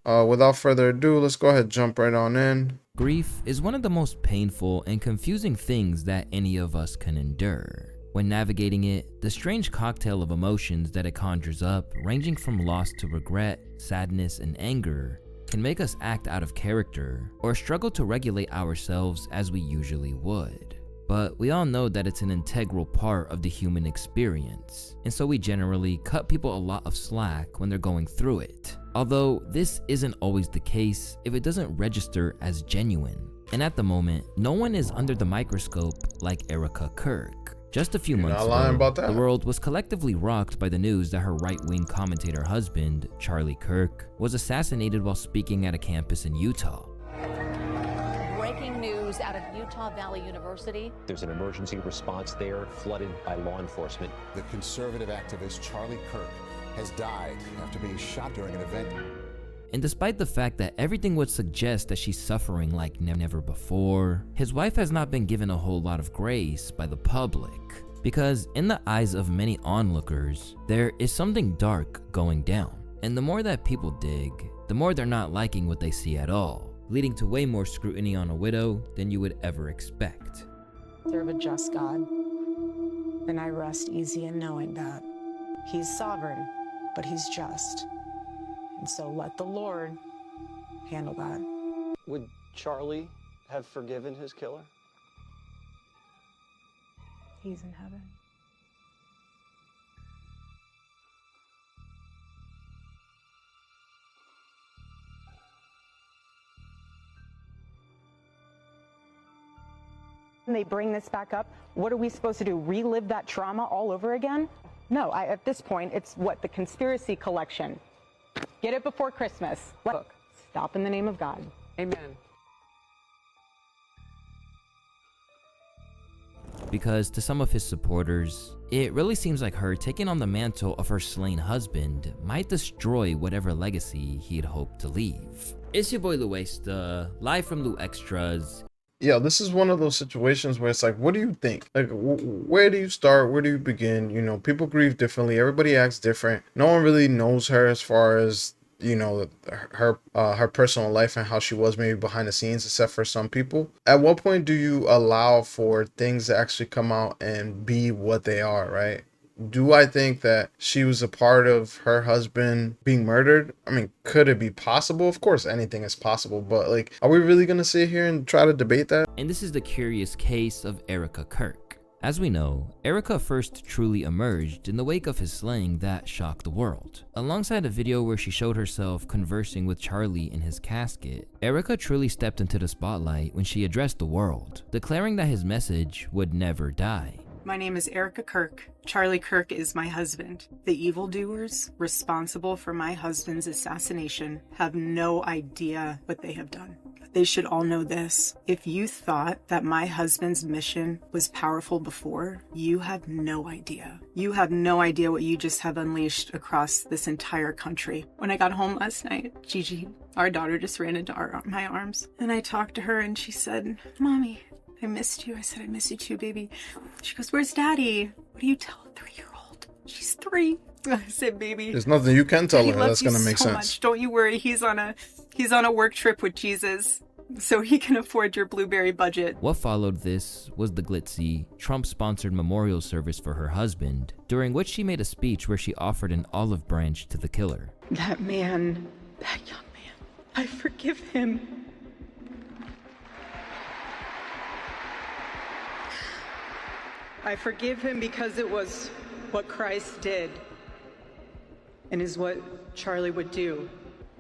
Without further ado, let's go ahead and jump right on in. Grief is one of the most painful and confusing things that any of us can endure. When navigating it, the strange cocktail of emotions that it conjures up, ranging from loss to regret, sadness, and anger, can make us act out of character or struggle to regulate ourselves as we usually would. But we all know that it's an integral part of the human experience, and so we generally cut people a lot of slack when they're going through it. Although this isn't always the case if it doesn't register as genuine. And at the moment, no one is under the microscope like Erica Kirk. Just a few months ago, the world was collectively rocked by the news that her right-wing commentator husband, Charlie Kirk, was assassinated while speaking at a campus in Utah. Breaking news out of Utah Valley University. There's an emergency response there, flooded by law enforcement. The conservative activist Charlie Kirk has died after being shot during an event. And despite the fact that everything would suggest that she's suffering like never before, his wife has not been given a whole lot of grace by the public. Because in the eyes of many onlookers, there is something dark going down. And the more that people dig, the more they're not liking what they see at all, leading to way more scrutiny on a widow than you would ever expect. Serve a just God, and I rest easy in knowing that He's sovereign, but He's just. And so let the Lord handle that. Would Charlie have forgiven his killer? He's in heaven. And they bring this back up, what are we supposed to do? Relive that trauma all over again? No, at this point, it's what the conspiracy collection. Get it before Christmas. Look, stop in the name of God. Amen. Because to some of his supporters, it really seems like her taking on the mantle of her slain husband might destroy whatever legacy he had hoped to leave. It's your boy Luesta, live from Lu Extras. Yeah, this is one of those situations where it's like, what do you think? Like, where do you start? Where do you begin? You know, people grieve differently. Everybody acts different. No one really knows her as far as, you know, her personal life and how she was maybe behind the scenes, except for some people. At what point do you allow for things to actually come out and be what they are, right? Do I think that she was a part of her husband being murdered? I mean, could it be possible? Of course, anything is possible, but like, are we really gonna sit here and try to debate that? And this is the curious case of Erica Kirk. As we know, Erica first truly emerged in the wake of his slaying that shocked the world. Alongside a video where she showed herself conversing with Charlie in his casket, Erica truly stepped into the spotlight when she addressed the world, declaring that his message would never die. My name is Erica Kirk. Charlie Kirk is my husband. The evildoers responsible for my husband's assassination have no idea what they have done. They should all know this. If you thought that my husband's mission was powerful before, you have no idea. You have no idea what you just have unleashed across this entire country. When I got home last night, Gigi, our daughter, just ran into my arms. And I talked to her and she said, "Mommy, I missed you." I said, "I miss you too, baby." She goes, "Where's Daddy?" "What do you tell a 3-year-old? She's 3. I said, "Baby, There's nothing you can tell her that's gonna make sense. Much. Don't you worry. He's on a work trip with Jesus, so he can afford your blueberry budget." What followed this was the glitzy, Trump-sponsored memorial service for her husband, during which she made a speech where she offered an olive branch to the killer. That man, that young man, I forgive him. I forgive him because it was what Christ did and is what Charlie would do.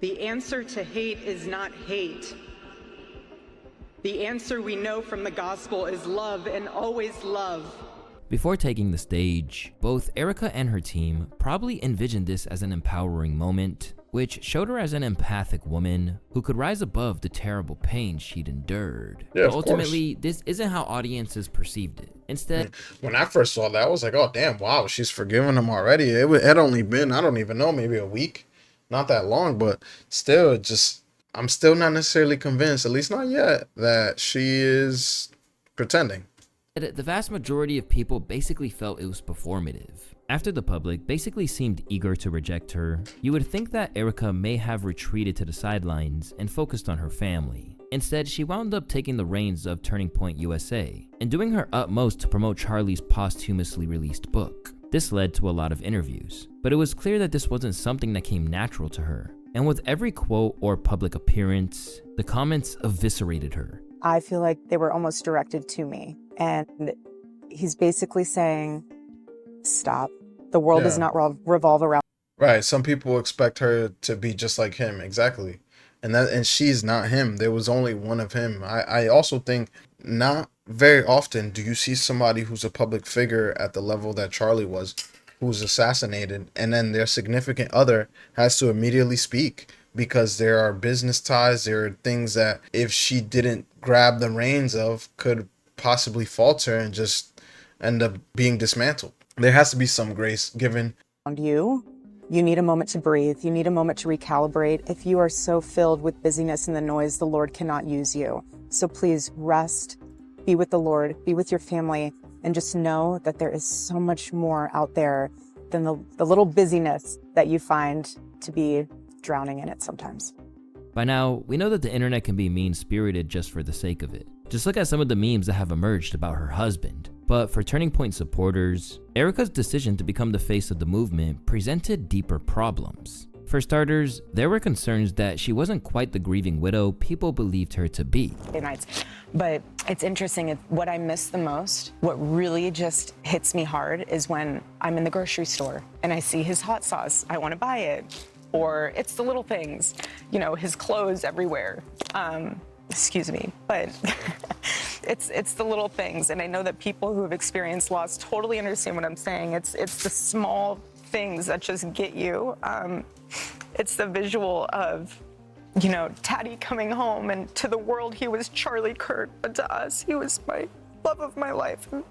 The answer to hate is not hate. The answer we know from the gospel is love, and always love. Before taking the stage, both Erica and her team probably envisioned this as an empowering moment, which showed her as an empathic woman who could rise above the terrible pain she'd endured. Yeah, but ultimately, this isn't how audiences perceived it. Instead, when I first saw that, I was like, oh damn, wow, she's forgiven him already. It had only been, I don't even know, maybe a week, not that long, but still, I'm still not necessarily convinced, at least not yet, that she is pretending. The vast majority of people basically felt it was performative. After the public basically seemed eager to reject her, you would think that Erica may have retreated to the sidelines and focused on her family. Instead, she wound up taking the reins of Turning Point USA and doing her utmost to promote Charlie's posthumously released book. This led to a lot of interviews, but it was clear that this wasn't something that came natural to her. And with every quote or public appearance, the comments eviscerated her. I feel like they were almost directed to me. And he's basically saying, stop. The world does not revolve around. Right. Some people expect her to be just like him. Exactly. And she's not him. There was only one of him. I also think not very often do you see somebody who's a public figure at the level that Charlie was, who's assassinated, and then their significant other has to immediately speak, because there are business ties, there are things that if she didn't grab the reins of could possibly falter and just end up being dismantled. There has to be some grace given. You need a moment to breathe. You need a moment to recalibrate. If you are so filled with busyness and the noise, the Lord cannot use you. So please rest, be with the Lord, be with your family, and just know that there is so much more out there than the little busyness that you find to be drowning in it sometimes. By now, we know that the internet can be mean-spirited just for the sake of it. Just look at some of the memes that have emerged about her husband. But for Turning Point supporters, Erica's decision to become the face of the movement presented deeper problems. For starters, there were concerns that she wasn't quite the grieving widow people believed her to be. But it's interesting, what I miss the most, what really just hits me hard, is when I'm in the grocery store and I see his hot sauce, I want to buy it. Or it's the little things, his clothes everywhere. Excuse me, but it's the little things. And I know that people who have experienced loss totally understand what I'm saying. It's the small things that just get you. It's the visual of, Daddy coming home, and to the world he was Charlie Kirk, but to us he was my love of my life and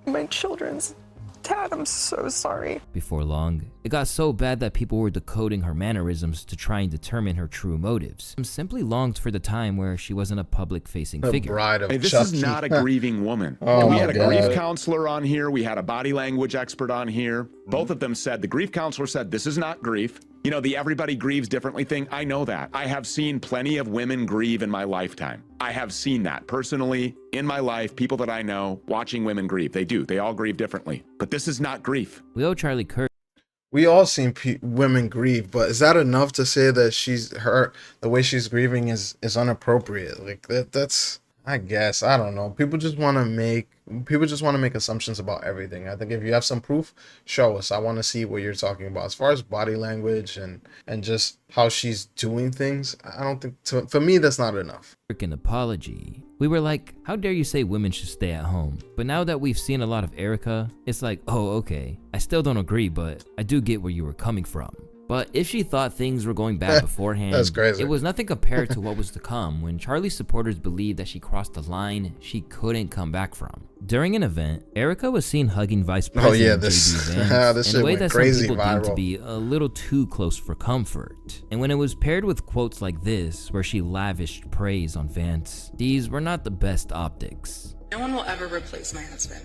my children's dad. I'm so sorry. Before long, it got so bad that people were decoding her mannerisms to try and determine her true motives. I simply longed for the time where she wasn't a public-facing figure. Hey, this is not a grieving woman. We had a grief counselor on here. We had a body language expert on here. Both of them said, the grief counselor said, this is not grief. The everybody grieves differently thing. I know that. I have seen plenty of women grieve in my lifetime. I have seen that personally in my life. People that I know watching women grieve. They do. They all grieve differently. But this is not grief. We owe Charlie Kirk. We all seen women grieve, but is that enough to say that the way she's grieving is inappropriate? Like that's, I guess, I don't know. People just want to make assumptions about everything. I think if you have some proof, show us. I want to see what you're talking about. As far as body language and just how she's doing things, I don't think, for me, that's not enough. An apology. We were like, how dare you say women should stay at home? But now that we've seen a lot of Erica, it's like, oh, okay. I still don't agree, but I do get where you were coming from. But if she thought things were going bad beforehand, that's crazy. It was nothing compared to what was to come when Charlie's supporters believed that she crossed a line she couldn't come back from. During an event, Erica was seen hugging Vice President J.D. Vance in a way that some people deemed to be a little too close for comfort. And when it was paired with quotes like this, where she lavished praise on Vance, these were not the best optics. No one will ever replace my husband.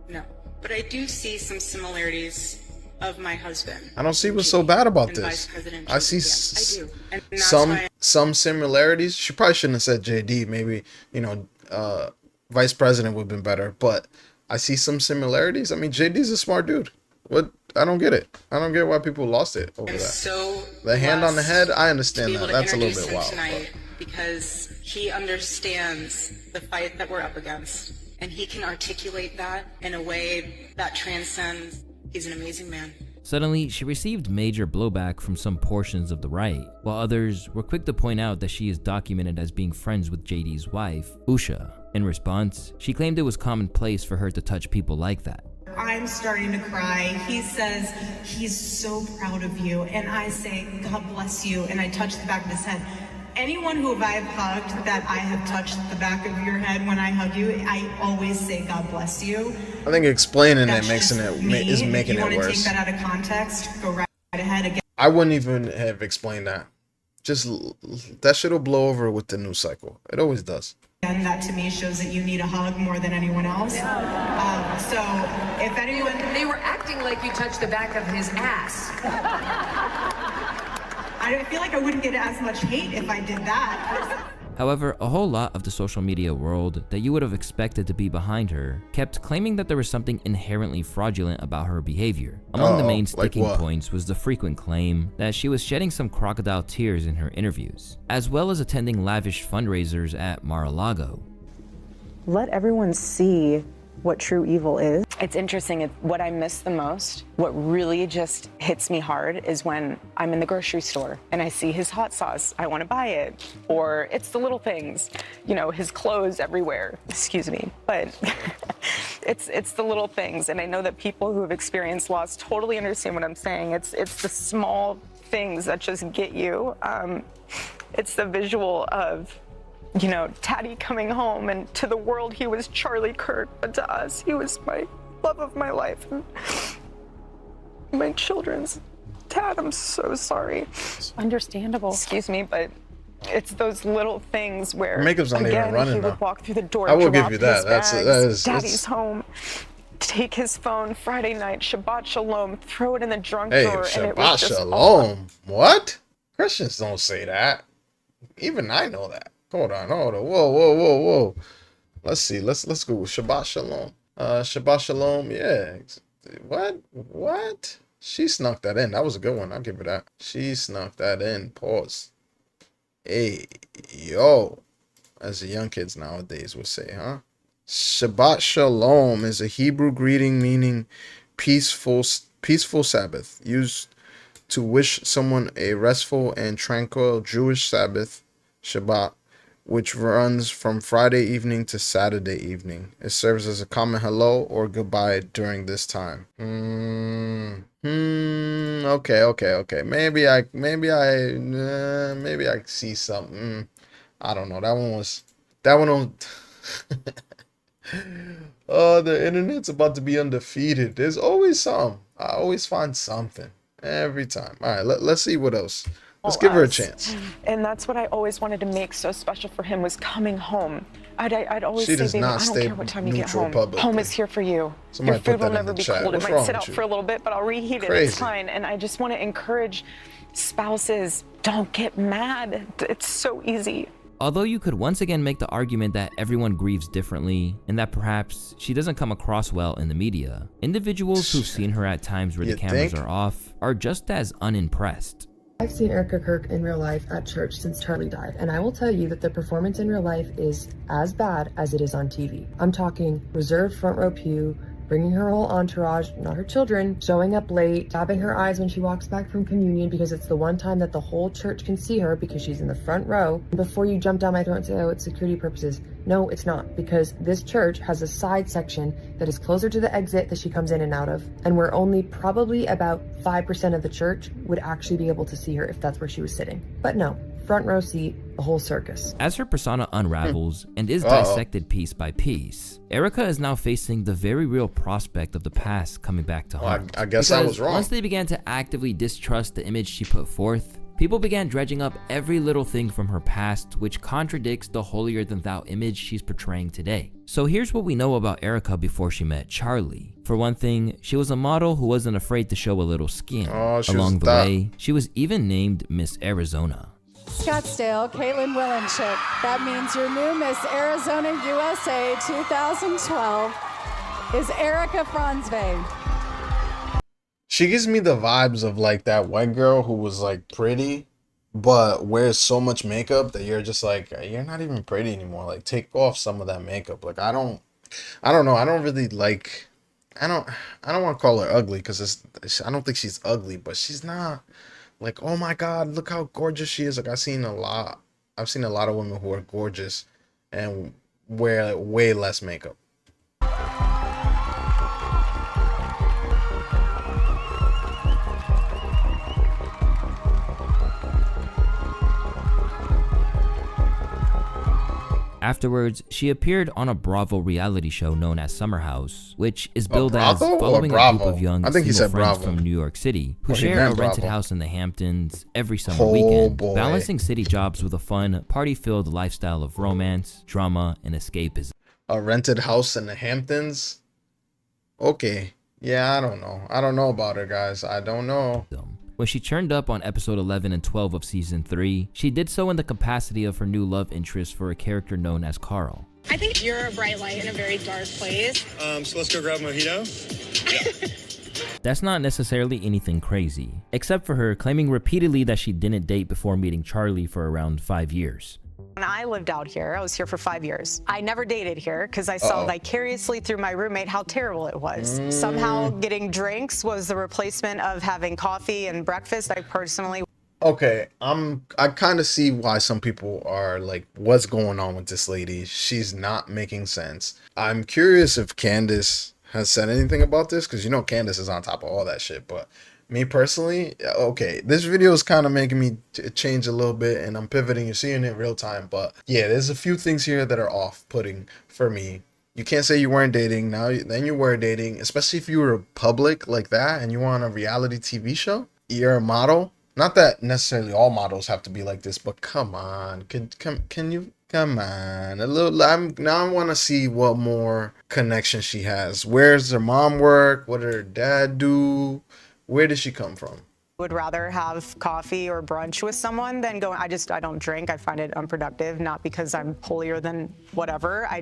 No. But I do see some similarities of my husband. I don't see what's so bad about this. I see some similarities. She probably shouldn't have said JD. Maybe, Vice President would have been better. But I see some similarities. I mean, JD's a smart dude. What? I don't get it. I don't get why people lost it over that. So the hand on the head, I understand that. That's a little bit wild. Tonight because he understands the fight that we're up against, and he can articulate that in a way that transcends. He's an amazing man. Suddenly, she received major blowback from some portions of the right, while others were quick to point out that she is documented as being friends with JD's wife, Usha. In response, she claimed it was commonplace for her to touch people like that. I'm starting to cry. He says he's so proud of you, and I say, God bless you, and I touch the back of his head. Anyone who I've hugged that I have touched the back of your head when I hug you, I always say God bless you. I think explaining it is making it worse. If you want to take that out of context, go right ahead again. I wouldn't even have explained that. Just that shit'll blow over with the news cycle. It always does. And that to me shows that you need a hug more than anyone else. So if anyone... They were acting like you touched the back of his ass. I feel like I wouldn't get as much hate if I did that. However, a whole lot of the social media world that you would have expected to be behind her kept claiming that there was something inherently fraudulent about her behavior. Among the main sticking points was the frequent claim that she was shedding some crocodile tears in her interviews, as well as attending lavish fundraisers at Mar-a-Lago. Let everyone see what true evil is. It's interesting. What I miss the most, what really just hits me hard, is when I'm in the grocery store and I see his hot sauce. I want to buy it. Or it's the little things, you know, his clothes everywhere. Excuse me. But it's the little things. And I know that people who have experienced loss totally understand what I'm saying. It's the small things that just get you. It's the visual of, you know, Daddy coming home, and to the world he was Charlie Kirk, but to us he was my love of my life and my children's dad. I'm so sorry. Understandable. Excuse me, but it's those little things where makeup's not even running he would now. walk through the door. I will give you that. That is Daddy's home. Take his phone Friday night, Shabbat Shalom, throw it in the drunk Hey, drawer, and it was Shabbat just Shalom. What? Christians don't say that. Even I know that. Hold on. Whoa. Let's see. Let's go with Shabbat Shalom. Shabbat Shalom. Yeah. What? She snuck that in. That was a good one. I'll give her that. She snuck that in. Pause. Hey, yo. As the young kids nowadays would say, huh? Shabbat Shalom is a Hebrew greeting meaning peaceful Sabbath, used to wish someone a restful and tranquil Jewish Sabbath, Shabbat, which runs from Friday evening to Saturday evening. It serves as a common hello or goodbye during this time. Okay. Maybe I see something. I don't know. That one Oh, the internet's about to be undefeated. There's always some. I always find something every time. All right, let's see what else. Let's give her a chance. And that's what I always wanted to make so special for him, was coming home. I'd always say, baby, I don't care what time you get home. Home is here for you. Somebody Your food put that will in never the be chat. cold. It What's might wrong sit with out you? for a little bit, but I'll reheat it. Crazy. It's fine. And I just want to encourage spouses, don't get mad. It's so easy. Although you could once again make the argument that everyone grieves differently and that perhaps she doesn't come across well in the media, individuals who've seen her at times where the cameras are off are just as unimpressed. I've seen Erica Kirk in real life at church since Charlie died, and I will tell you that the performance in real life is as bad as it is on TV. I'm talking reserved front row pew, bringing her whole entourage, not her children, showing up late, dabbing her eyes when she walks back from communion because it's the one time that the whole church can see her because she's in the front row. Before you jump down my throat and say, oh, it's security purposes. No, it's not, because this church has a side section that is closer to the exit that she comes in and out of, and where only probably about 5% of the church would actually be able to see her if that's where she was sitting. But no, front row seat, the whole circus. As her persona unravels and is dissected piece by piece, Erica is now facing the very real prospect of the past coming back to haunt. I guess I was wrong. Once they began to actively distrust the image she put forth, people began dredging up every little thing from her past which contradicts the holier-than-thou image she's portraying today. So here's what we know about Erica before she met Charlie. For one thing, she was a model who wasn't afraid to show a little skin. Along the way, she was even named Miss Arizona. Scottsdale, Caitlin Willenchik. That means your new Miss Arizona USA 2012 is Erica Franzwey. She gives me the vibes of like that white girl who was like pretty, but wears so much makeup that you're just like, you're not even pretty anymore. Like, take off some of that makeup. Like, I don't know. I don't really like, I don't want to call her ugly because I don't think she's ugly, but she's not like, oh my God, look how gorgeous she is. Like, I've seen a lot of women who are gorgeous and wear way less makeup. Afterwards, she appeared on a Bravo reality show known as Summer House, which is billed as Bravo or following a group Bravo? of young I think he single said friends Bravo. from New York City who Or he share a meant rented Bravo. house in the Hamptons every summer Oh, weekend, boy. balancing city jobs with a fun, party-filled lifestyle of romance, drama, and escapism. A rented house in the Hamptons? Okay. Yeah, I don't know. I don't know about her, guys. I don't know. When she turned up on episode 11 and 12 of season 3, she did so in the capacity of her new love interest for a character known as Carl. I think you're a bright light in a very dark place. So let's go grab a mojito? That's not necessarily anything crazy, except for her claiming repeatedly that she didn't date before meeting Charlie for around 5 years. When I lived out here, I was here for 5 years. I never dated here because I saw vicariously through my roommate how terrible it was. Somehow getting drinks was the replacement of having coffee and breakfast. I personally... Okay, I kind of see why some people are like, what's going on with this lady? She's not making sense. I'm curious if Candace has said anything about this, because you know Candace is on top of all that shit. But me personally, okay, this video is kind of making me change a little bit, and I'm pivoting. You're seeing it real time, but yeah, there's a few things here that are off-putting for me. You can't say you weren't dating. Then you were dating, especially if you were public like that and you were on a reality TV show. You're a model. Not that necessarily all models have to be like this, but come on, can you come on a little? Now I want to see what more connection she has. Where's her mom work? What did her dad do? Where did she come from? would rather have coffee or brunch with someone than going. I don't drink. I find it unproductive, not because I'm holier than whatever. I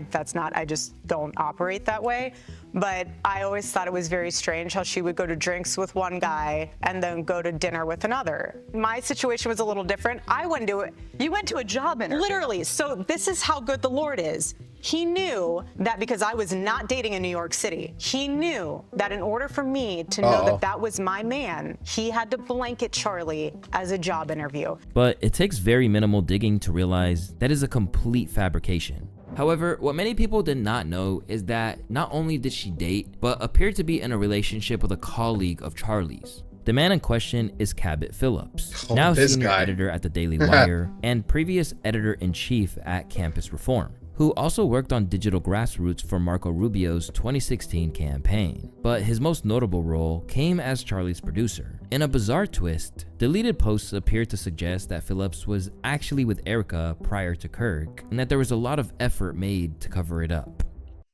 just don't operate that way. But I always thought it was very strange how she would go to drinks with one guy and then go to dinner with another. My situation was a little different. I wouldn't do it. You went to a job interview. Literally. So this is how good the Lord is. He knew that because I was not dating in New York City, he knew that in order for me to know that that was my man, he had to blanket Charlie as a job interview. But it takes very minimal digging to realize that is a complete fabrication. However, what many people did not know is that not only did she date, but appeared to be in a relationship with a colleague of Charlie's. The man in question is Cabot Phillips, now senior editor at the Daily Wire and previous editor-in-chief at Campus Reform, who also worked on digital grassroots for Marco Rubio's 2016 campaign. But his most notable role came as Charlie's producer. In a bizarre twist, deleted posts appeared to suggest that Phillips was actually with Erica prior to Kirk, and that there was a lot of effort made to cover it up.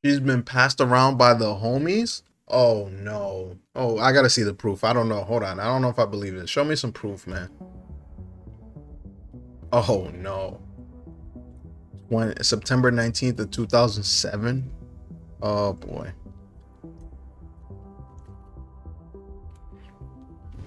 She's been passed around by the homies? Oh no. Oh, I gotta see the proof. I don't know. Hold on. I don't know if I believe it. Show me some proof, man. Oh no. September 19th of 2007. Oh boy.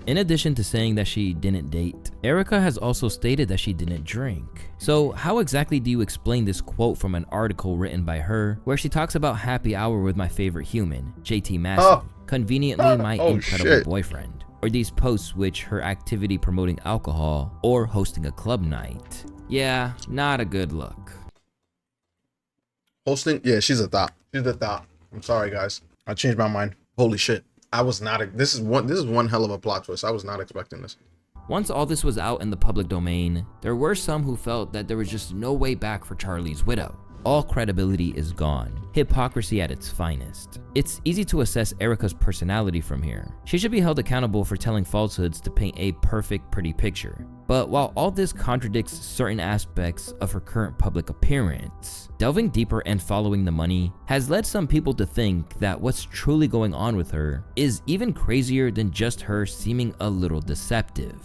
In addition to saying that she didn't date, Erica has also stated that she didn't drink. So how exactly do you explain this quote from an article written by her where she talks about happy hour with my favorite human, JT Maston, conveniently my incredible boyfriend, or these posts which her activity promoting alcohol or hosting a club night? Yeah, not a good look. Hosting? Yeah, she's a thought. She's a thought. I'm sorry, guys. I changed my mind. Holy shit. I was not. This is one hell of a plot twist. I was not expecting this. Once all this was out in the public domain, there were some who felt that there was just no way back for Charlie's widow. All credibility is gone. Hypocrisy at its finest. It's easy to assess Erica's personality from here. She should be held accountable for telling falsehoods to paint a perfect, pretty picture. But while all this contradicts certain aspects of her current public appearance, delving deeper and following the money has led some people to think that what's truly going on with her is even crazier than just her seeming a little deceptive.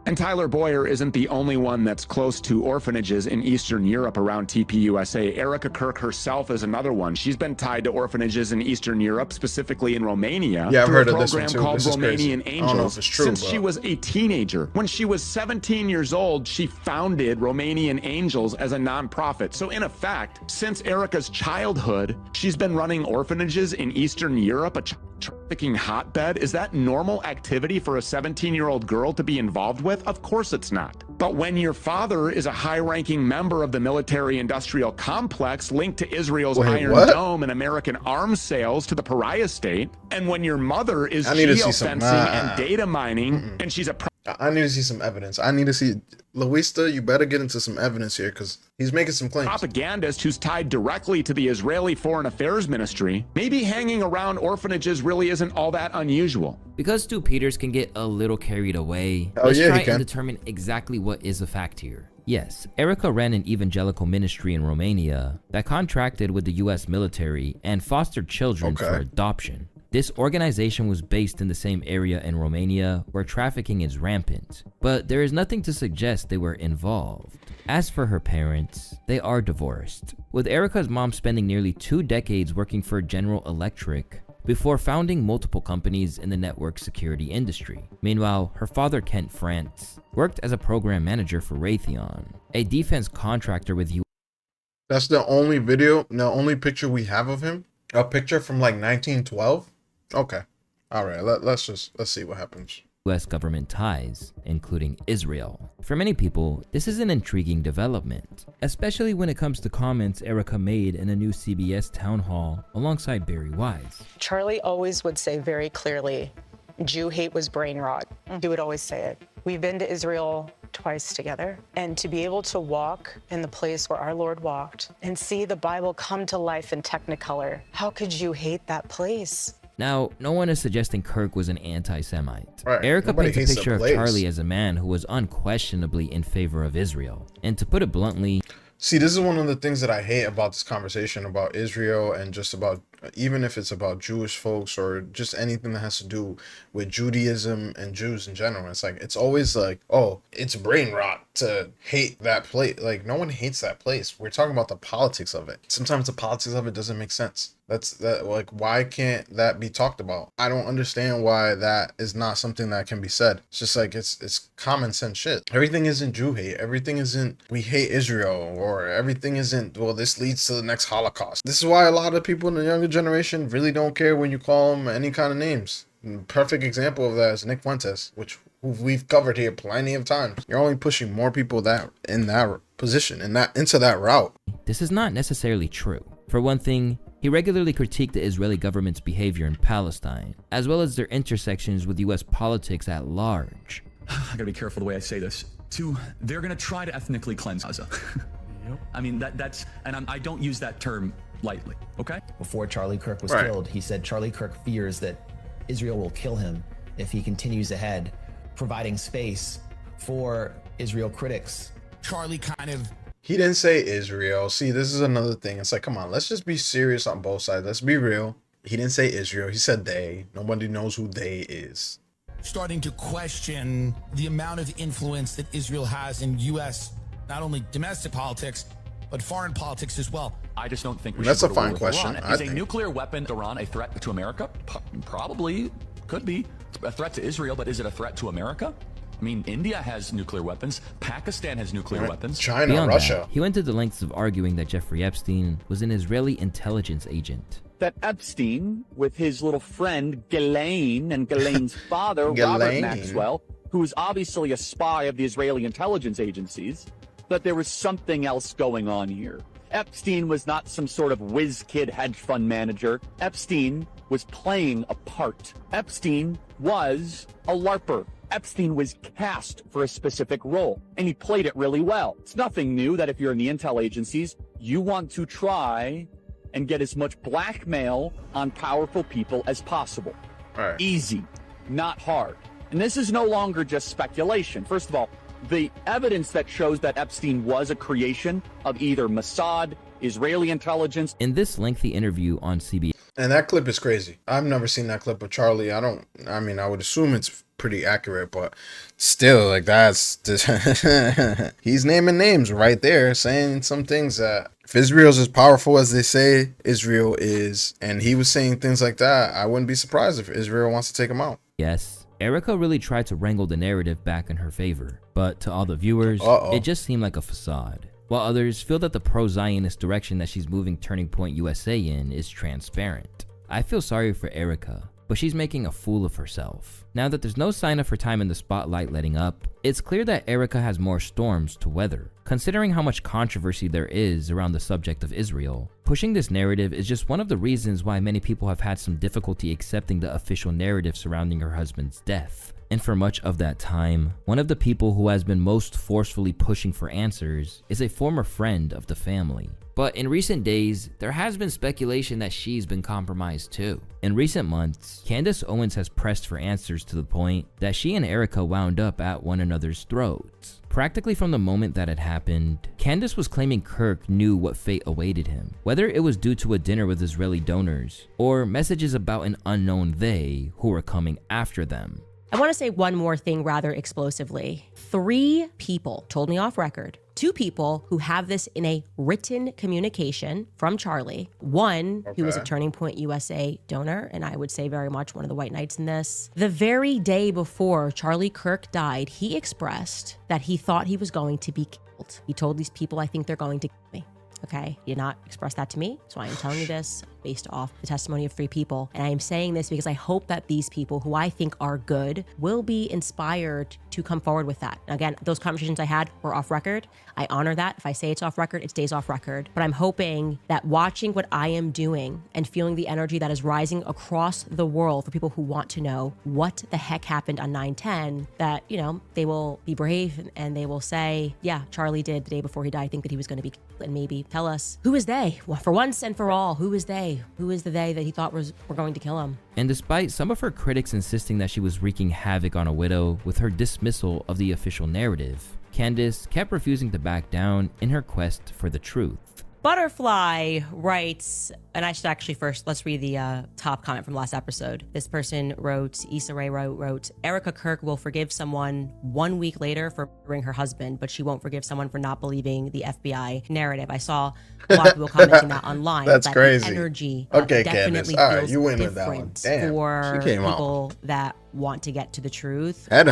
And Tyler Boyer isn't the only one that's close to orphanages in Eastern Europe around TPUSA. Erica Kirk herself is another one. She's been tied to orphanages in Eastern Europe, specifically in Romania. Yeah, I've heard of this one too. Called this is Romanian crazy. I don't know if Angels it's true, since she was a teenager. When she was 17 years old, she founded Romanian Angels as a nonprofit. So in effect, since Erica's childhood, she's been running orphanages in Eastern Europe, a trafficking hotbed. Is that normal activity for a 17-year-old girl to be involved with? Of course it's not. But when your father is a high-ranking member of the military-industrial complex linked to Israel's Iron Dome and American arms sales to the pariah state, and when your mother is geofencing and data mining, and she's a I need to see some evidence. I need to see, Luista, you better get into some evidence here, because he's making some claims. Propagandist who's tied directly to the Israeli Foreign Affairs Ministry, maybe hanging around orphanages really isn't all that unusual. Because Stu Peters can get a little carried away, Oh, let's yeah, try he can. and determine exactly what is a fact here. Yes, Erica ran an evangelical ministry in Romania that contracted with the US military and fostered children for adoption. This organization was based in the same area in Romania where trafficking is rampant, but there is nothing to suggest they were involved. As for her parents, they are divorced, with Erica's mom spending nearly 2 decades working for General Electric before founding multiple companies in the network security industry. Meanwhile, her father, Kent France, worked as a program manager for Raytheon, a defense contractor with U.S. That's the only video, the only picture we have of him? A picture from like 1912? Okay. All right, let's see what happens. government ties, including Israel. For many people, this is an intriguing development, especially when it comes to comments Erica made in a new CBS town hall alongside Barry Wise. Charlie always would say very clearly, Jew hate was brain rot. He would always say it. We've been to Israel twice together, and to be able to walk in the place where our Lord walked and see the Bible come to life in Technicolor, how could you hate that place? Now, no one is suggesting Kirk was an anti-Semite. Right. Erica Nobody paints a hates picture of the place. Charlie as a man who was unquestionably in favor of Israel. And to put it bluntly, See, this is one of the things that I hate about this conversation about Israel, and just about, even if it's about Jewish folks or just anything that has to do with Judaism and Jews in general. It's like, it's always like, oh, it's brain rot to hate that place. Like, no one hates that place. We're talking about the politics of it. Sometimes the politics of it doesn't make sense. Like, why can't that be talked about? I don't understand why that is not something that can be said. It's just like, it's common sense shit. Everything isn't Jew hate. Everything isn't we hate Israel, or everything isn't, well, this leads to the next Holocaust. This is why a lot of people in the younger generation really don't care when you call them any kind of names. Perfect example of that is Nick Fuentes, who we've covered here plenty of times. You're only pushing more people that in that position and that into that route. this is not necessarily true. For one thing, he regularly critiqued the Israeli government's behavior in Palestine, as well as their intersections with US politics at large. I gotta be careful the way I say this. They're gonna try to ethnically cleanse Gaza. I mean, I don't use that term lightly, okay? Before Charlie Kirk was killed, he said Charlie Kirk fears that Israel will kill him if he continues ahead, providing space for Israel critics. Charlie kind of... He didn't say Israel. See, this is another thing. It's like, come on, let's just be serious on both sides. Let's be real. He didn't say Israel. He said they. Nobody knows who they is. Starting to question the amount of influence that Israel has in U.S., not only domestic politics, but foreign politics as well. I just don't think we That's should a go to war fine with question. Iran. Is a nuclear weapon Iran a threat to America? Probably. Could be. It's a threat to Israel, but is it a threat to America? I mean, India has nuclear weapons. Pakistan has nuclear weapons. China, Beyond Russia. that, he went to the lengths of arguing that Jeffrey Epstein was an Israeli intelligence agent. That Epstein, with his little friend Ghislaine and Ghislaine's father, Robert Ghislaine. Maxwell, who is obviously a spy of the Israeli intelligence agencies, that there was something else going on here. Epstein was not some sort of whiz kid hedge fund manager. Epstein was playing a part. Epstein was a LARPer. Epstein was cast for a specific role, and he played it really well. It's nothing new that if you're in the intel agencies, you want to try and get as much blackmail on powerful people as possible. Right. Easy, not hard. And this is no longer just speculation. First of all, the evidence that shows that Epstein was a creation of either Mossad, Israeli intelligence. In this lengthy interview on CBS. And that clip is crazy. I've never seen that clip of Charlie. I would assume it's pretty accurate, but still, like, that's he's naming names right there, saying some things that if Israel's as powerful as they say Israel is, and he was saying things like that, I wouldn't be surprised if Israel wants to take him out. Yes, Erica really tried to wrangle the narrative back in her favor, but to all the viewers, it just seemed like a facade. While others feel that the pro-Zionist direction that she's moving Turning Point USA in is transparent. I feel sorry for Erica, but she's making a fool of herself. Now that there's no sign of her time in the spotlight letting up, it's clear that Erica has more storms to weather. Considering how much controversy there is around the subject of Israel, Pushing this narrative is just one of the reasons why many people have had some difficulty accepting the official narrative surrounding her husband's death. And for much of that time, one of the people who has been most forcefully pushing for answers is a former friend of the family. But in recent days, there has been speculation that she's been compromised too. In recent months, Candace Owens has pressed for answers to the point that she and Erica wound up at one another's throats. Practically from the moment that it happened, Candace was claiming Kirk knew what fate awaited him, whether it was due to a dinner with Israeli donors or messages about an unknown they who were coming after them. I want to say one more thing rather explosively. 3 people told me off record. 2 people who have this in a written communication from Charlie. One who was a Turning Point USA donor, and I would say very much one of the white knights in this. The very day before Charlie Kirk died, he expressed that he thought he was going to be killed. He told these people, I think they're going to kill me. Okay, he did not express that to me, so I am telling you this based off the testimony of 3 people. And I am saying this because I hope that these people who I think are good will be inspired to come forward with that. Again, those conversations I had were off record. I honor that. If I say it's off record, it stays off record. But I'm hoping that watching what I am doing and feeling the energy that is rising across the world for people who want to know what the heck happened on 9/10, that, you know, they will be brave and they will say, yeah, Charlie did the day before he died think that he was going to be killed, and maybe tell us, who is they? Well, for once and for all, who is they? Who is the they that he thought were going to kill him? And despite some of her critics insisting that she was wreaking havoc on a widow with her dismissal of the official narrative, Candace kept refusing to back down in her quest for the truth. Butterfly writes, and I should actually first, let's read the top comment from last episode. This person wrote, Issa Rae wrote, Erica Kirk will forgive someone 1 week later for murdering her husband, but she won't forgive someone for not believing the FBI narrative. I saw a lot of people commenting that online. That's that crazy. The energy okay, definitely Candace. All feels right, you win with that one. Damn, for she came people out. that want to get to the truth Than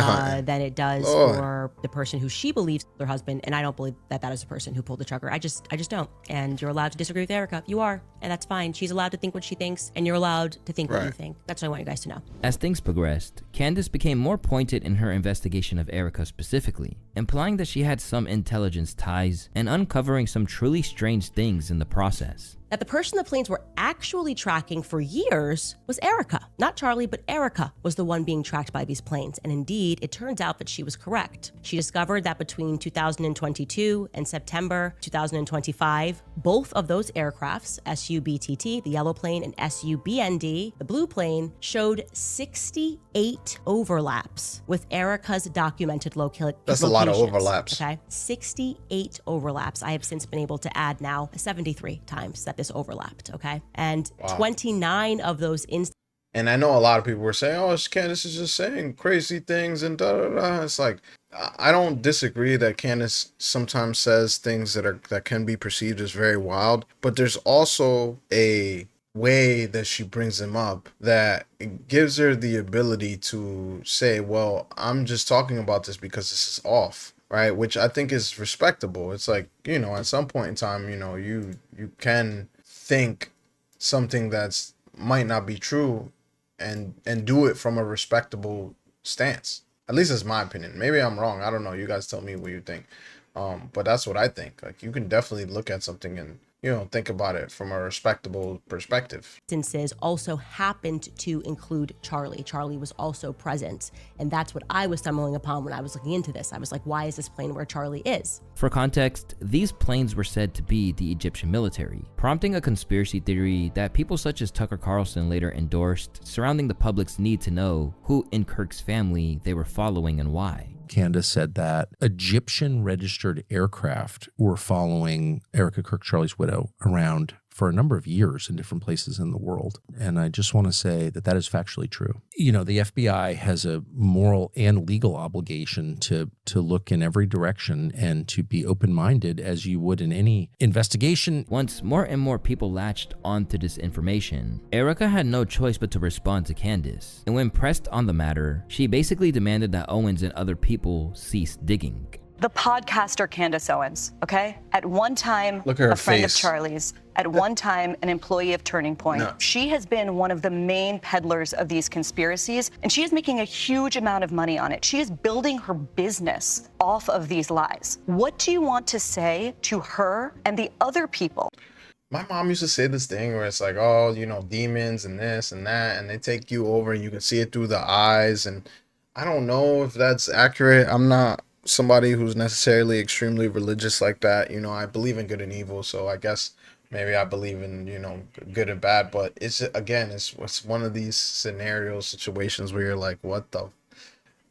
it does for the person who she believes is their husband. And I don't believe that that is the person who pulled the trigger. I just don't. And you're allowed to disagree with Erica. You are. And that's fine. She's allowed to think what she thinks, and you're allowed to think what you think. That's what I want you guys to know. As things progressed, Candace became more pointed in her investigation of Erica specifically, implying that she had some intelligence ties and uncovering some truly strange things in the process. That the person the planes were actually tracking for years was Erica. Not Charlie, but Erica was the one being tracked by these planes. And indeed, it turns out that she was correct. She discovered that between 2022 and September 2025, both of those aircrafts, SU-BTT, the yellow plane, and SU-BND, the blue plane, showed 68 overlaps with Erica's documented locations. That's a lot of overlaps. Okay, 68 overlaps. I have since been able to add now 73 times that this overlapped, okay? And 29 of those instances. And I know a lot of people were saying, oh, Candace is just saying crazy things and da-da-da. It's like, I don't disagree that Candace sometimes says things that can be perceived as very wild, but there's also a way that she brings them up that it gives her the ability to say, well, I'm just talking about this because this is off. Right, which I think is respectable. It's like, you know, at some point in time, you know, you can think something that's might not be true and do it from a respectable stance. At least it's my opinion. Maybe I'm wrong. I don't know. You guys tell me what you think. But that's what I think. Like, you can definitely look at something and, you know, think about it from a respectable perspective. Instances also happened to include Charlie. Charlie was also present. And that's what I was stumbling upon when I was looking into this. I was like, why is this plane where Charlie is? For context, these planes were said to be the Egyptian military, prompting a conspiracy theory that people such as Tucker Carlson later endorsed surrounding the public's need to know who in Kirk's family they were following and why. Candace said that Egyptian registered aircraft were following Erica Kirk, Charlie's widow, around for a number of years in different places in the world. And I just want to say that that is factually true. You know, the FBI has a moral and legal obligation to look in every direction and to be open-minded as you would in any investigation. Once more and more people latched onto this information, Erica had no choice but to respond to Candace. And when pressed on the matter, she basically demanded that Owens and other people cease digging. The podcaster Candace Owens, okay? At one time, Look at her a friend face. of Charlie's. At one time, an employee of Turning Point. No. She has been one of the main peddlers of these conspiracies, and she is making a huge amount of money on it. She is building her business off of these lies. What do you want to say to her and the other people? my mom used to say this thing where it's like, oh, you know, demons and this and that, and they take you over and you can see it through the eyes. And I don't know if that's accurate. I'm not somebody who's necessarily extremely religious like that. You know, I believe in good and evil, so I guess maybe I believe in, you know, good and bad. But it's, again, it's one of these scenarios, situations where you're like, what the,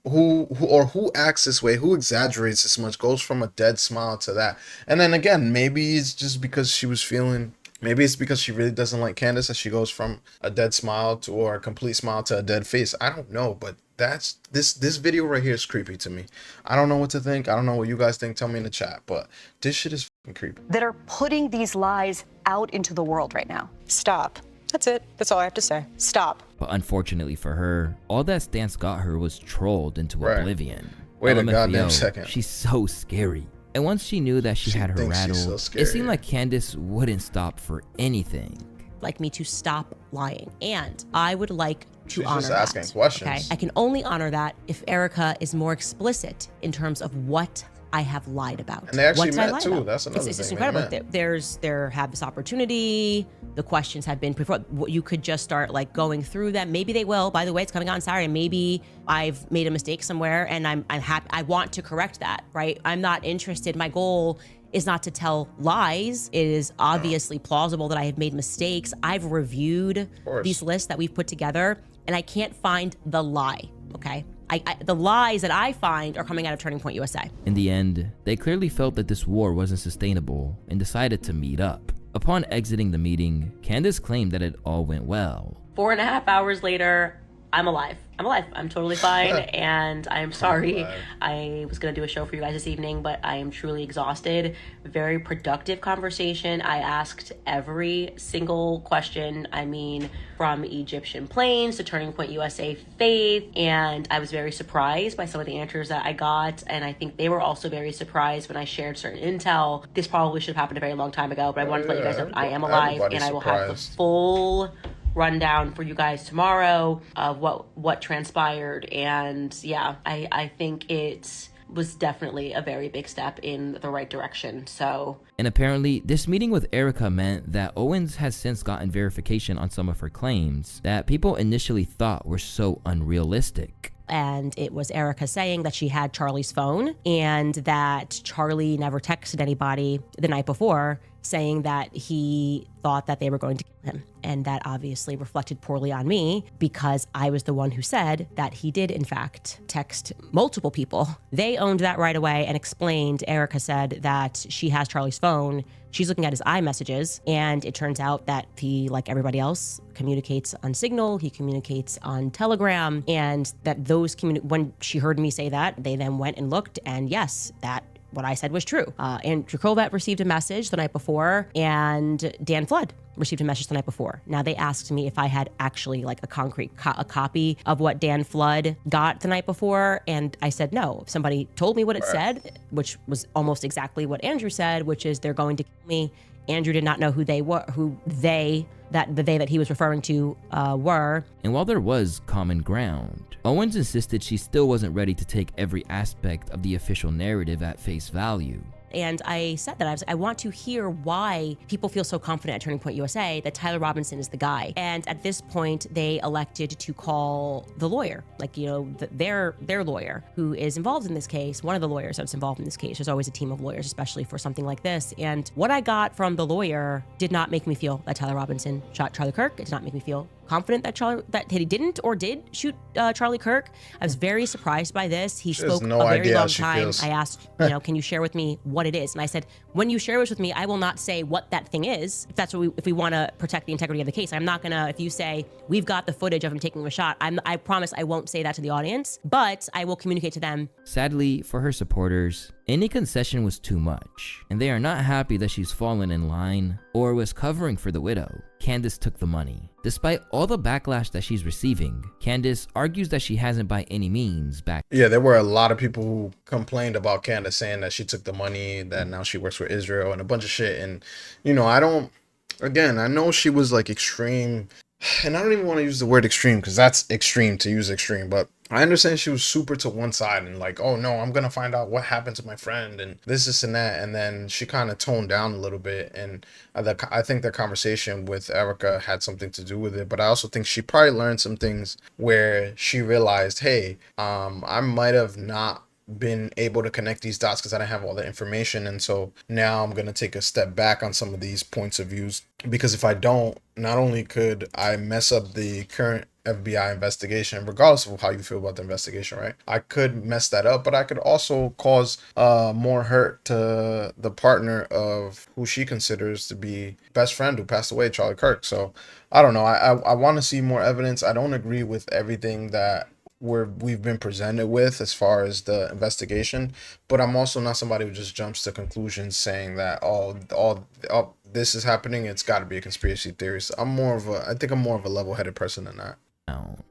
who acts this way, who exaggerates this much, goes from a dead smile to that. And then again, maybe it's just because she was feeling, maybe it's because she really doesn't like Candace that she goes from a dead smile to, or a complete smile to a dead face. I don't know, but that's, this video right here is creepy to me. I don't know what to think. I don't know what you guys think. Tell me in the chat, but this shit is fucking creepy. That are putting these lies out into the world right now. Stop. That's it. That's all I have to say. Stop. But unfortunately for her, all that Stance got her was trolled into oblivion. Wait a goddamn LMFAO, second. She's so scary. And once she knew that she had her thinks she's rattle, so it seemed scary. like Candace wouldn't stop for anything. Like me to stop lying. And I would like to She's honor just asking that. questions. Okay? I can only honor that if Erica is more explicit in terms of what I have lied about. And they actually What did I met lie too. about? That's another It's thing. They incredible. met. There have this opportunity. The questions have been before. You could just start like going through them. Maybe they will. By the way, it's coming out on Saturday. Maybe I've made a mistake somewhere, and I'm happy. I want to correct that. Right? I'm not interested. My goal is not to tell lies. It is obviously plausible that I have made mistakes. I've reviewed these lists that we've put together, and I can't find the lie. Okay. The lies that I find are coming out of Turning Point USA. In the end, they clearly felt that this war wasn't sustainable and decided to meet up. Upon exiting the meeting, Candace claimed that it all went well. 4.5 hours later, I'm alive. I'm totally fine, and I'm sorry. I was gonna do a show for you guys this evening, but I am truly exhausted. Very productive conversation. I asked every single question. I mean, from Egyptian planes to Turning Point USA faith, and I was very surprised by some of the answers that I got, and I think they were also very surprised when I shared certain intel. This probably should have happened a very long time ago, but I wanted to let you guys know that I am alive, and I will have the full rundown for you guys tomorrow of what transpired. And yeah, I think it was definitely a very big step in the right direction. So, and apparently this meeting with Erica meant that Owens has since gotten verification on some of her claims that people initially thought were so unrealistic. And it was Erica saying that she had Charlie's phone and that Charlie never texted anybody the night before saying that he thought that they were going to kill him. And that obviously reflected poorly on me because I was the one who said that he did, in fact, text multiple people. They owned that right away and explained. Erica said that she has Charlie's phone. She's looking at his iMessages, and it turns out that he, like everybody else, communicates on Signal, he communicates on Telegram, and that those when she heard me say that, they then went and looked, and yes, that what I said was true. Andrew Colvett received a message the night before, and Dan Flood received a message the night before. Now, they asked me if I had actually like a concrete a copy of what Dan Flood got the night before, and I said no. Somebody told me what it said, which was almost exactly what Andrew said, which is they're going to kill me. Andrew did not know who they were, that he was referring to were. And while there was common ground, Owens insisted she still wasn't ready to take every aspect of the official narrative at face value. And I said that I want to hear why people feel so confident at Turning Point USA that Tyler Robinson is the guy. And at this point, they elected to call the lawyer, like, you know, their lawyer who is involved in this case. One of the lawyers that's involved in this case. There's always a team of lawyers, especially for something like this. And what I got from the lawyer did not make me feel that Tyler Robinson shot Charlie Kirk. It did not make me feel confident that he didn't or did shoot Charlie Kirk. I was very surprised by this. He spoke a very long time. I asked, you know, can you share with me what it is? And I said, when you share this with me, I will not say what that thing is. If that's what if we want to protect the integrity of the case, I'm not gonna. If you say we've got the footage of him taking a shot, I promise I won't say that to the audience, but I will communicate to them. Sadly for her supporters, any concession was too much, and they are not happy that she's fallen in line or was covering for the widow. Candace took the money. Despite all the backlash that she's receiving, Candace argues that she hasn't by any means back. Yeah, there were a lot of people who complained about Candace saying that she took the money, that now she works for Israel and a bunch of shit. And, you know, I know she was like extreme, and I don't even want to use the word extreme because that's extreme to use extreme, but I understand she was super to one side and like, oh no, I'm gonna find out what happened to my friend and this and that, and then she kind of toned down a little bit, and I think the conversation with Erica had something to do with it. But I also think she probably learned some things where she realized, hey, I might have not been able to connect these dots because I didn't have all the information, and so now I'm gonna take a step back on some of these points of views, because if I don't, not only could I mess up the current FBI investigation, regardless of how you feel about the investigation, right? I could mess that up, but I could also cause more hurt to the partner of who she considers to be best friend who passed away, Charlie Kirk. So I don't know. I want to see more evidence. I don't agree with everything that we've been presented with as far as the investigation, but I'm also not somebody who just jumps to conclusions saying that all this is happening, it's got to be a conspiracy theory. So I think I'm more of a level-headed person than that.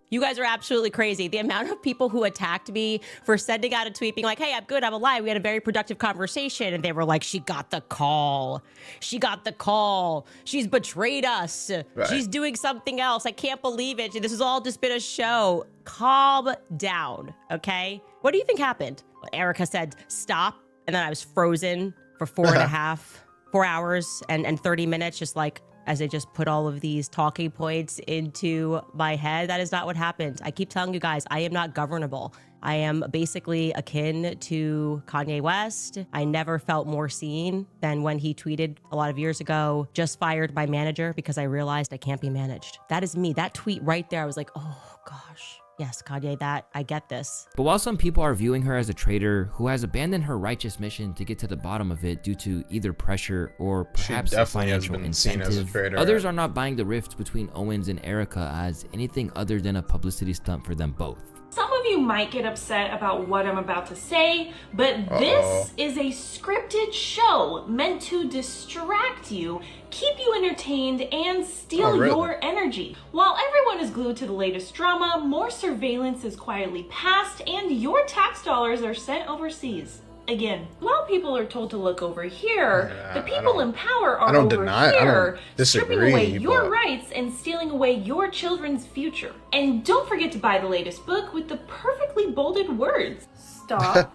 You guys are absolutely crazy. The amount of people who attacked me for sending out a tweet being like, hey, I'm good, I'm alive. We had a very productive conversation. And they were like, she got the call. She got the call. She's betrayed us. Right. She's doing something else. I can't believe it. This has all just been a show. Calm down, okay? What do you think happened? Erica said, stop. And then I was frozen for 4 hours and 30 minutes, just like, as they just put all of these talking points into my head. That is not what happened. I keep telling you guys, I am not governable. I am basically akin to Kanye West. I never felt more seen than when he tweeted a lot of years ago, just fired my manager because I realized I can't be managed. That is me. That tweet right there, I was like, oh gosh. Yes, Kanye, that I get this. But while some people are viewing her as a traitor who has abandoned her righteous mission to get to the bottom of it due to either pressure or perhaps a financial incentive, others are not buying the rift between Owens and Erica as anything other than a publicity stunt for them both. Some of you might get upset about what I'm about to say, but this is a scripted show meant to distract you, keep you entertained, and steal your energy. While everyone is glued to the latest drama, more surveillance is quietly passed, and your tax dollars are sent overseas. Again, while people are told to look over here, the people in power are over here, stripping away your rights and stealing away your children's future. And don't forget to buy the latest book with the perfectly bolded words, Stop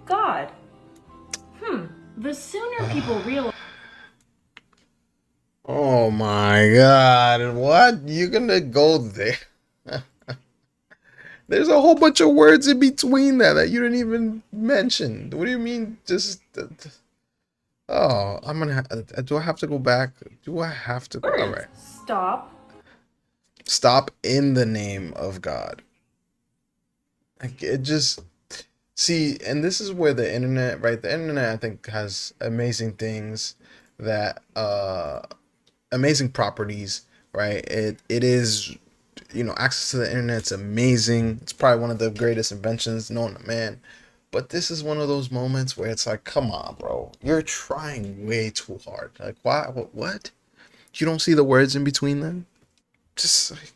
God. The sooner people realize... Oh my God, what? You're gonna go there? There's a whole bunch of words in between that you didn't even mention. What do you mean? Just, oh, I'm gonna. Do I have to go back? Do I have to? All right. Stop. Stop in the name of God. Like, it just, see, and this is where the internet, right? The internet, I think, has amazing things that, amazing properties, right? It is. You know, access to the internet's amazing. It's probably one of the greatest inventions known to man. But this is one of those moments where it's like, come on, bro. You're trying way too hard. Like, why? What? You don't see the words in between them? Just like,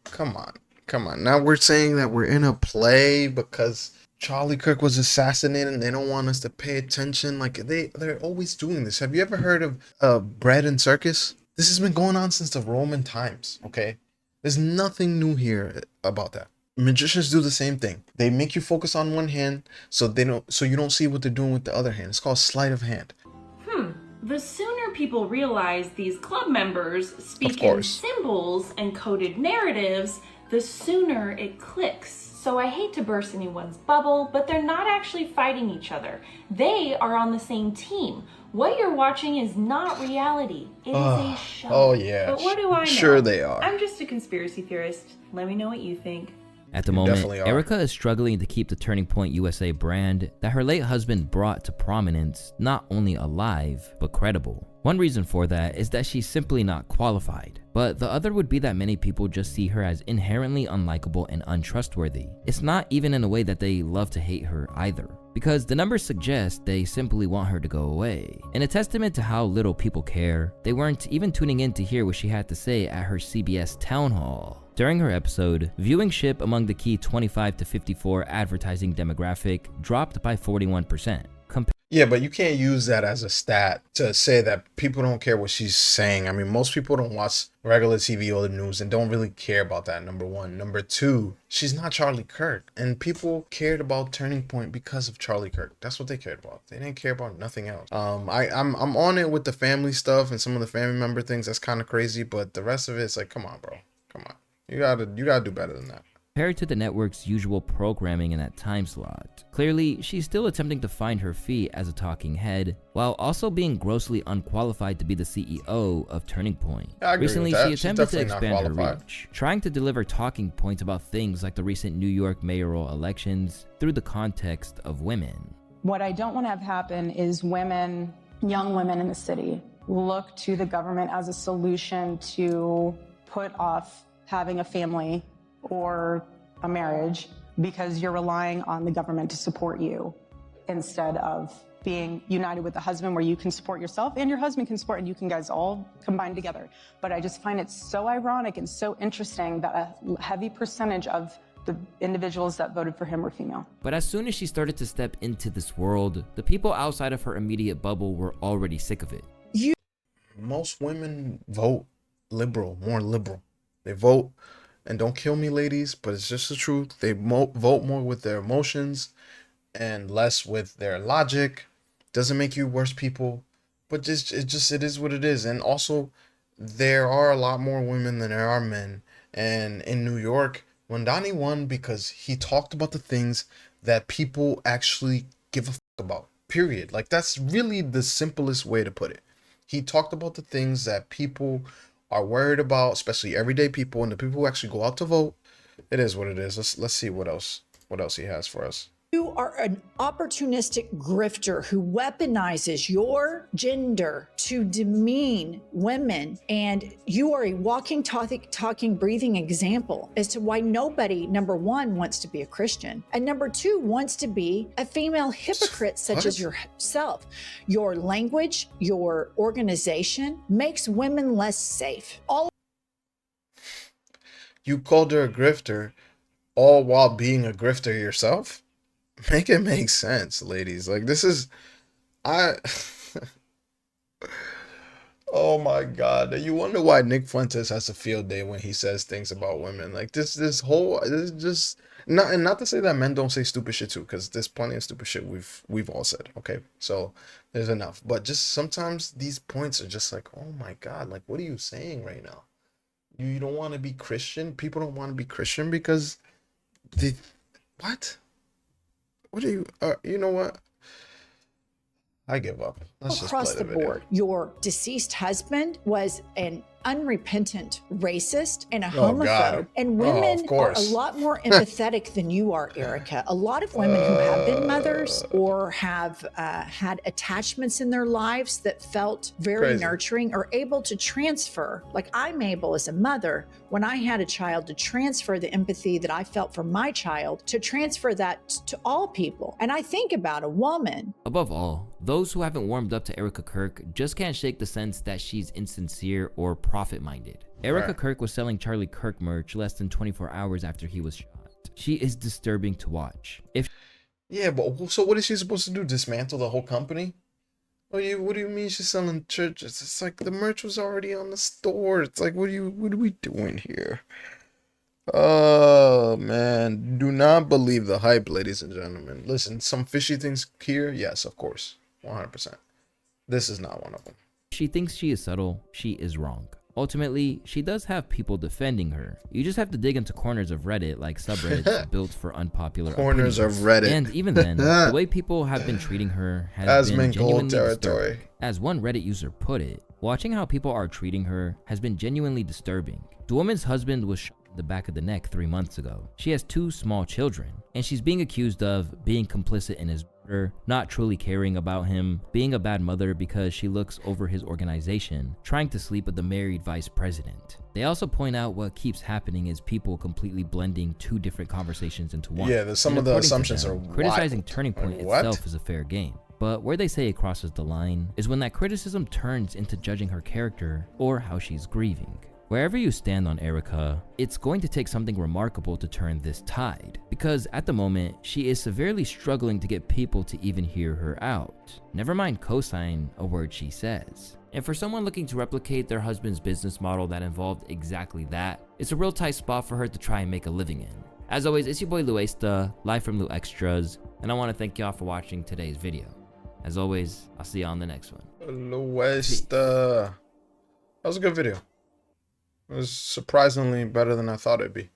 come on. Come on. Now we're saying that we're in a play because Charlie Kirk was assassinated and they don't want us to pay attention. Like, they're always doing this. Have you ever heard of bread and circus? This has been going on since the Roman times, okay? There's nothing new here about that. Magicians do the same thing. They make you focus on one hand so you don't see what they're doing with the other hand. It's called sleight of hand. The sooner people realize these club members speak in symbols and coded narratives, the sooner it clicks. So I hate to burst anyone's bubble, but they're not actually fighting each other. They are on the same team. What you're watching is not reality. It is a show. Oh yeah. But what do I know? Sure they are. I'm just a conspiracy theorist. Let me know what you think. At the moment, Erica is struggling to keep the Turning Point USA brand that her late husband brought to prominence not only alive, but credible. One reason for that is that she's simply not qualified, but the other would be that many people just see her as inherently unlikable and untrustworthy. It's not even in a way that they love to hate her either, because the numbers suggest they simply want her to go away. In a testament to how little people care, they weren't even tuning in to hear what she had to say at her CBS town hall. During her episode, viewership among the key 25 to 54 advertising demographic dropped by 41%. Yeah, but you can't use that as a stat to say that people don't care what she's saying. I mean, most people don't watch regular TV or the news and don't really care about that, number one. Number two, she's not Charlie Kirk. And people cared about Turning Point because of Charlie Kirk. That's what they cared about. They didn't care about nothing else. I'm on it with the family stuff and some of the family member things. That's kind of crazy, but the rest of it's like, come on, bro. Come on. You gotta do better than that. Compared to the network's usual programming in that time slot, clearly she's still attempting to find her feet as a talking head, while also being grossly unqualified to be the CEO of Turning Point. Recently, she attempted to expand her reach, trying to deliver talking points about things like the recent New York mayoral elections through the context of women. What I don't want to have happen is women, young women in the city, look to the government as a solution to put off having a family or a marriage because you're relying on the government to support you instead of being united with the husband where you can support yourself and your husband can support and you can guys all combine together. But I just find it so ironic and so interesting that a heavy percentage of the individuals that voted for him were female. But as soon as she started to step into this world, the people outside of her immediate bubble were already sick of it. Most women vote liberal, more liberal. They vote, and don't kill me, ladies, but it's just the truth. They vote more with their emotions and less with their logic. Doesn't make you worse people, but it is what it is. And also, there are a lot more women than there are men. And in New York, when Donnie won, because he talked about the things that people actually give a fuck about, period. Like, that's really the simplest way to put it. He talked about the things that people are worried about, especially everyday people and the people who actually go out to vote. It is what it is. Let's see what else he has for us. You are an opportunistic grifter who weaponizes your gender to demean women, and you are a walking, talking, breathing example as to why nobody, number one, wants to be a Christian, and number two, wants to be a female hypocrite such as yourself. Your language, your organization makes women less safe. You called her a grifter, all while being a grifter yourself? Make it make sense, ladies. Like, this is, oh my God. You wonder why Nick Fuentes has a field day when he says things about women. Like, this is just, not to say that men don't say stupid shit too, because there's plenty of stupid shit we've all said, okay? So there's enough. But just sometimes these points are just like, oh my God, like, what are you saying right now? You don't want to be Christian? People don't want to be Christian because what? What are you, you know what? I give up. Let's across the board. Your deceased husband was an unrepentant racist and a homophobe. And women are a lot more empathetic than you are, Erica. A lot of women who have been mothers or have had attachments in their lives that felt very nurturing are able to transfer, like I'm able as a mother, when I had a child, to transfer the empathy that I felt for my child, to transfer that to all people. And I think about a woman. Above all, those who haven't warmed up to Erica Kirk just can't shake the sense that she's insincere or profit-minded. Erica Kirk was selling Charlie Kirk merch less than 24 hours after he was shot. She is disturbing to watch. Yeah, but so what is she supposed to do? Dismantle the whole company? What do you mean she's selling churches? It's like the merch was already on the store. It's like, what are we doing here? Oh man, do not believe the hype, ladies and gentlemen. Listen, some fishy things here, yes, of course, 100%. This is not one of them. She thinks she is subtle, she is wrong. Ultimately, she does have people defending her. You just have to dig into corners of Reddit, like subreddits built for unpopular corners opinions. of Reddit. And even then, the way people have been treating her has been genuinely territory. disturbing. As one Reddit user put it, watching how people are treating her has been genuinely disturbing. The woman's husband was shot in the back of the neck 3 months ago. She has 2 small children, and she's being accused of being complicit in his murder, not truly caring about him, being a bad mother because she looks over his organization, trying to sleep with the married vice president. They also point out what keeps happening is people completely blending 2 different conversations into one. Yeah, some of the assumptions are criticizing wild. Turning Point itself is a fair game. But where they say it crosses the line is when that criticism turns into judging her character or how she's grieving. Wherever you stand on Erica, it's going to take something remarkable to turn this tide, because at the moment, she is severely struggling to get people to even hear her out. Never mind co-sign a word she says. And for someone looking to replicate their husband's business model that involved exactly that, it's a real tight spot for her to try and make a living in. As always, it's your boy Luesta, live from Lu Extras, and I want to thank y'all for watching today's video. As always, I'll see y'all on the next one. Luesta. That was a good video. It was surprisingly better than I thought it'd be.